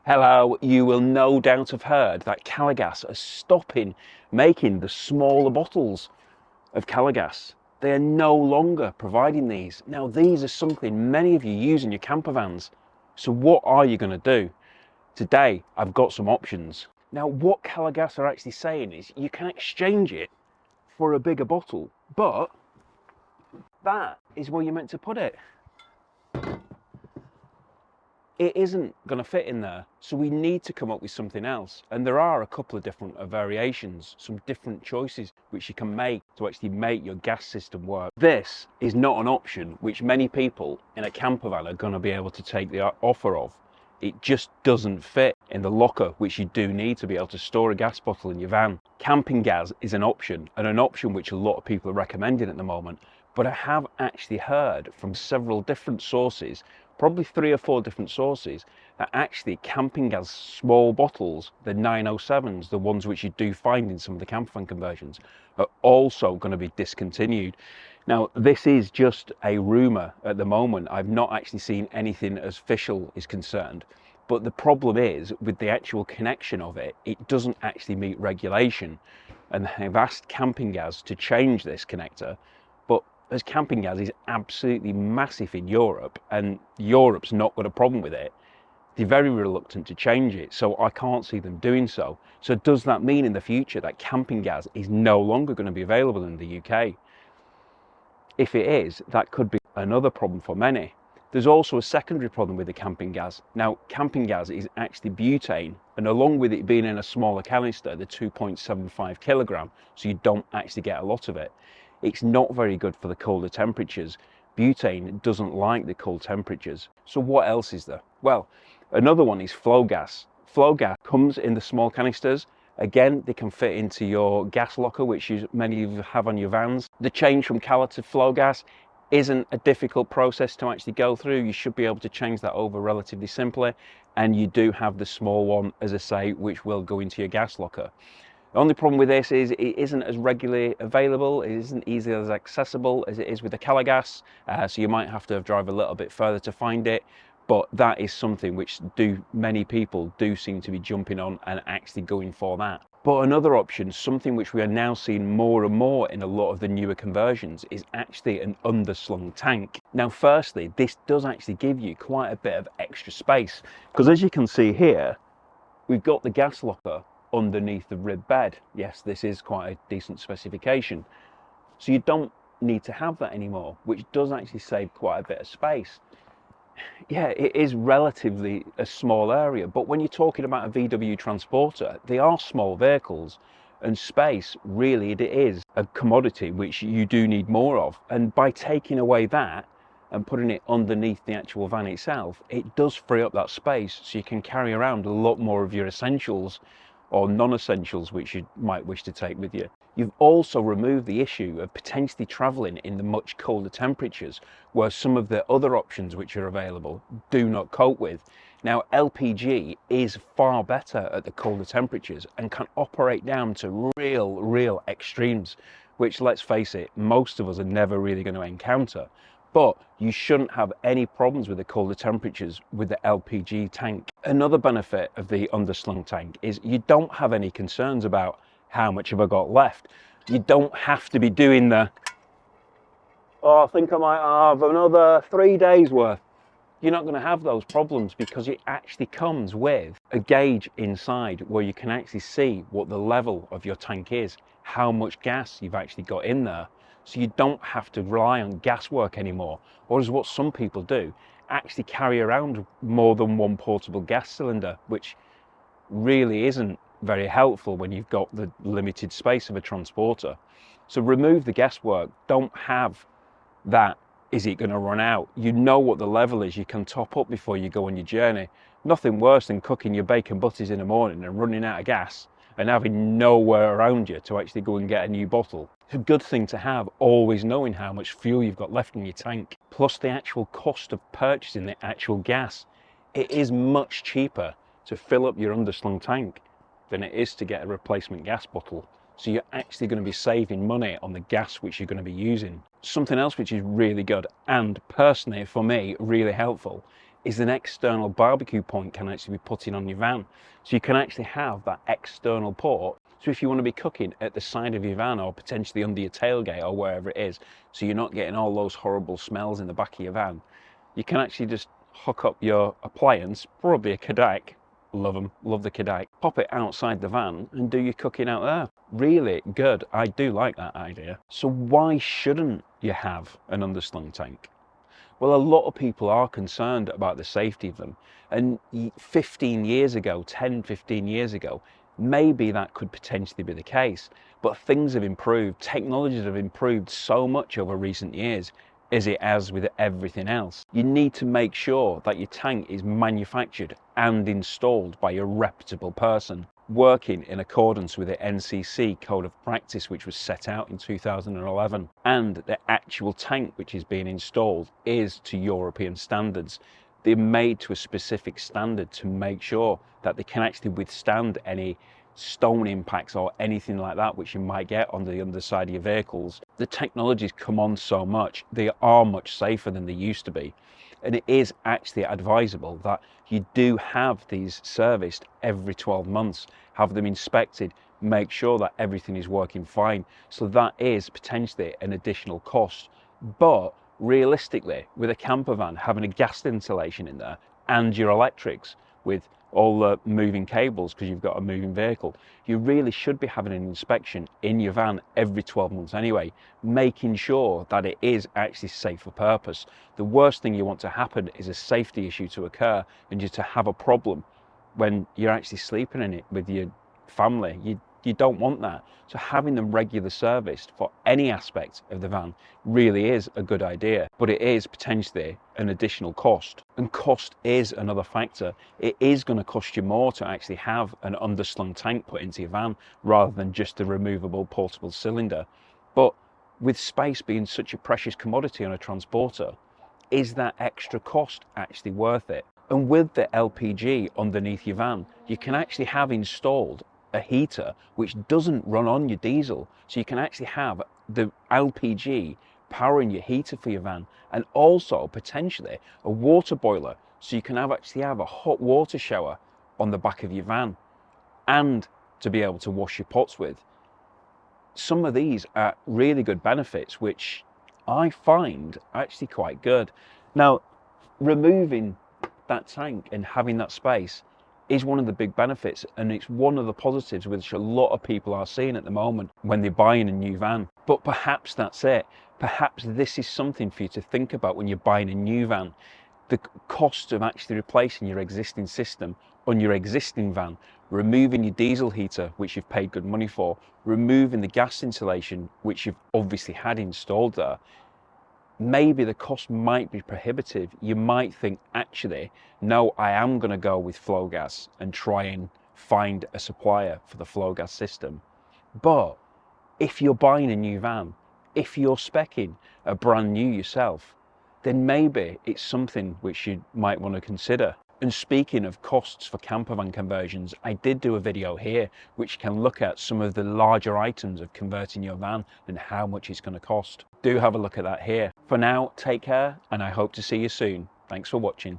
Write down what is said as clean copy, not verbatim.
Hello, you will no doubt have heard that Calor Gas are stopping making the smaller bottles of Calor Gas. They are no longer providing these. Now, these are something many of you use in your camper vans. So what are you going to do? Today, I've got some options. Now, what Calor Gas are actually saying is you can exchange it for a bigger bottle, but that is where you're meant to put it. It isn't going to fit in there, so we need to come up with something else. And there are a couple of different variations, some different choices which you can make to actually make your gas system work. This is not an option which many people in a camper van are going to be able to take the offer of. It just doesn't fit in the locker which you do need to be able to store a gas bottle in your van. Campingaz is an option, and an option which a lot of people are recommending at the moment. But I have actually heard from several different sources, probably 3 or 4 different sources, that actually Campingaz small bottles, the 907s, the ones which you do find in some of the campervan conversions, are also going to be discontinued. Now, this is just a rumour at the moment. I've not actually seen anything as official is concerned. But the problem is, with the actual connection of it, it doesn't actually meet regulation. And they've asked Campingaz to change this connector, but as Campingaz is absolutely massive in Europe, and Europe's not got a problem with it, they're very reluctant to change it, so I can't see them doing so. So does that mean in the future that Campingaz is no longer going to be available in the UK? If it is, that could be another problem for many. There's also a secondary problem with the Campingaz. Now, Campingaz is actually butane, and along with it being in a smaller canister, the 2.75 kilogram, so you don't actually get a lot of it, it's not very good for the colder temperatures. Butane doesn't like the cold temperatures. So what else is there? Well, another one is Flogas. Flogas comes in the small canisters. Again, they can fit into your gas locker, which many of you have on your vans. The change from Calor to Flogas isn't a difficult process to actually go through. You should be able to change that over relatively simply. And you do have the small one, as I say, which will go into your gas locker. The only problem with this is it isn't as regularly available, it isn't easily as accessible as it is with the Calor Gas, so you might have to drive a little bit further to find it, but that is something which many people do seem to be jumping on and actually going for that. But another option, something which we are now seeing more and more in a lot of the newer conversions, is actually an underslung tank. Now firstly, this does actually give you quite a bit of extra space, because as you can see here, we've got the gas locker underneath the rib bed. Yes, this is quite a decent specification. So you don't need to have that anymore, which does actually save quite a bit of space. Yeah, it is relatively a small area, but when you're talking about a VW transporter, they are small vehicles, and space, really, it is a commodity which you do need more of. And by taking away that and putting it underneath the actual van itself, it does free up that space, so you can carry around a lot more of your essentials or non-essentials which you might wish to take with you. You've also removed the issue of potentially travelling in the much colder temperatures, where some of the other options which are available do not cope with. Now, LPG is far better at the colder temperatures and can operate down to real extremes, which, let's face it, most of us are never really going to encounter. But you shouldn't have any problems with the colder temperatures with the LPG tank. Another benefit of the underslung tank is you don't have any concerns about how much have I got left. You don't have to be doing the, oh, I think I might have another 3 days worth. You're not going to have those problems, because it actually comes with a gauge inside where you can actually see what the level of your tank is, how much gas you've actually got in there. So you don't have to rely on gas work anymore, or as what some people do, actually carry around more than one portable gas cylinder, which really isn't very helpful when you've got the limited space of a transporter. So remove the gas work. Don't have that, is it going to run out? You know what the level is, you can top up before you go on your journey. Nothing worse than cooking your bacon butties in the morning and running out of gas and having nowhere around you to actually go and get a new bottle. It's a good thing to have, always knowing how much fuel you've got left in your tank. Plus the actual cost of purchasing the actual gas. It is much cheaper to fill up your underslung tank than it is to get a replacement gas bottle. So you're actually going to be saving money on the gas which you're going to be using. Something else which is really good, and personally for me really helpful, is an external barbecue point can actually be put in on your van. So you can actually have that external port. So if you want to be cooking at the side of your van or potentially under your tailgate or wherever it is, so you're not getting all those horrible smells in the back of your van, you can actually just hook up your appliance, probably a Kadak, love them, love the Kadak, pop it outside the van and do your cooking out there. Really good. I do like that idea. So why shouldn't you have an underslung tank? Well, a lot of people are concerned about the safety of them. And 15 years ago, 10, 15 years ago, maybe that could potentially be the case. But things have improved. Technologies have improved so much over recent years, as it has with everything else. You need to make sure that your tank is manufactured and installed by a reputable person, working in accordance with the NCC Code of Practice, which was set out in 2011, and the actual tank which is being installed is to European standards. They're made to a specific standard to make sure that they can actually withstand any stone impacts or anything like that which you might get on the underside of your vehicles. The technology's come on so much, they are much safer than they used to be. And it is actually advisable that you do have these serviced every 12 months, have them inspected, make sure that everything is working fine. So that is potentially an additional cost. But realistically, with a camper van having a gas insulation in there and your electrics with all the moving cables, because you've got a moving vehicle, you really should be having an inspection in your van every 12 months anyway, making sure that it is actually safe for purpose. The worst thing you want to happen is a safety issue to occur and you to have a problem when you're actually sleeping in it with your family. You don't want that. So having them regular serviced for any aspect of the van really is a good idea, but it is potentially an additional cost. And cost is another factor. It is going to cost you more to actually have an underslung tank put into your van rather than just a removable portable cylinder. But with space being such a precious commodity on a transporter, is that extra cost actually worth it? And with the LPG underneath your van, you can actually have installed a heater which doesn't run on your diesel. So you can actually have the LPG powering your heater for your van, and also potentially a water boiler. So you can actually have a hot water shower on the back of your van and to be able to wash your pots with. Some of these are really good benefits, which I find actually quite good. Now, removing that tank and having that space is one of the big benefits, and it's one of the positives which a lot of people are seeing at the moment when they're buying a new van. But perhaps that's it. Perhaps this is something for you to think about when you're buying a new van. The cost of actually replacing your existing system on your existing van, removing your diesel heater, which you've paid good money for, removing the gas insulation, which you've obviously had installed there. Maybe the cost might be prohibitive. You might think, actually, no, I am going to go with Flogas and try and find a supplier for the Flogas system. But if you're buying a new van, if you're speccing a brand new yourself, then maybe it's something which you might want to consider. And speaking of costs for campervan conversions, I did do a video here which can look at some of the larger items of converting your van and how much it's going to cost. Do have a look at that here. For now, take care, and I hope to see you soon. Thanks for watching.